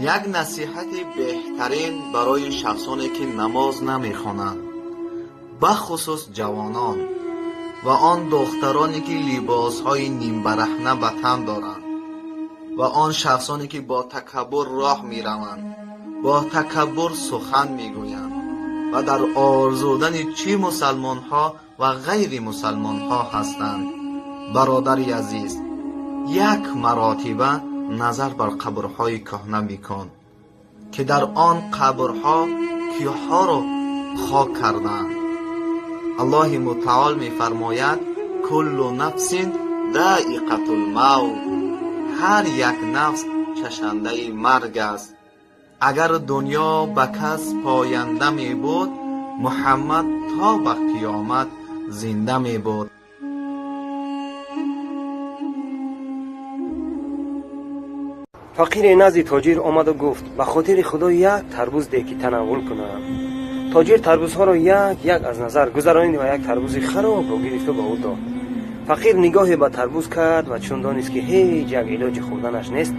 یک نصیحت بهترین برای شخصانی که نماز نمیخوانند، بخصوص جوانان و آن دخترانی که لباسهای نیم برهنه به تن دارند و آن شخصانی که با تکبر راه میروند، با تکبر سخن میگویند و در آزردن چه مسلمان ها و غیر مسلمان ها هستند. برادری عزیز، یک مرتبه نظر بر قبرهای کهنه میکن که در آن قبرها کیها را خاک کردند. الله متعال میفرماید کل نفس ذائقة الموت، هر یک نفس چشنده مرگ است. اگر دنیا به کس پاینده می بود، محمد تا به قیامت زنده می بود. فقیر نزد تاجر آمد و گفت به خاطر خدا یک تربوز ده که تناول کنم. تاجر تربوزها را یک از نظر گذرانید و یک تربوز خراب را گرفت و به او داد. فقیر نگاهی به تربوز کرد و چون دانست که هیچ یک علاج خوردنش نیست،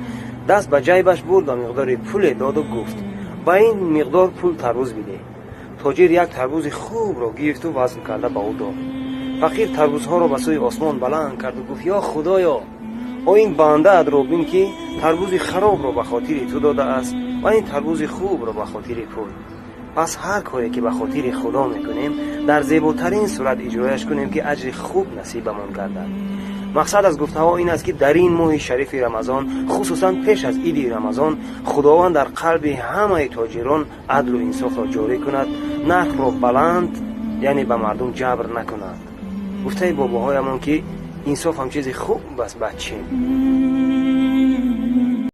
دست به جیبش برد و مقدار پول داد و گفت با این مقدار پول تربوز بده. تاجر یک تربوز خوب را گرفت و وزن کرده به او داد. فقیر تربوزها را به سوی آسمان بلند کرد و گفت یا خدایا، این بنده ات را بین که تربوز خراب را به خاطر تو داده است و این تربوز خوب را به خاطر پول. پس هر کاری که به خاطر خدا میکنیم در زیباترین صورت اجرایش کنیم که اجر خوب نصیبمان گردد. مقصد از گفته ها این است که در این ماه شریف رمضان، خصوصا پیش از عید رمضان، خداوند در قلب همه تاجران عدل و انصاف را جاری کند، نرخ را بلند، یعنی به مردم جبر نکند. گفته باباهایمان که انصاف هم چیز خوب بس بچه.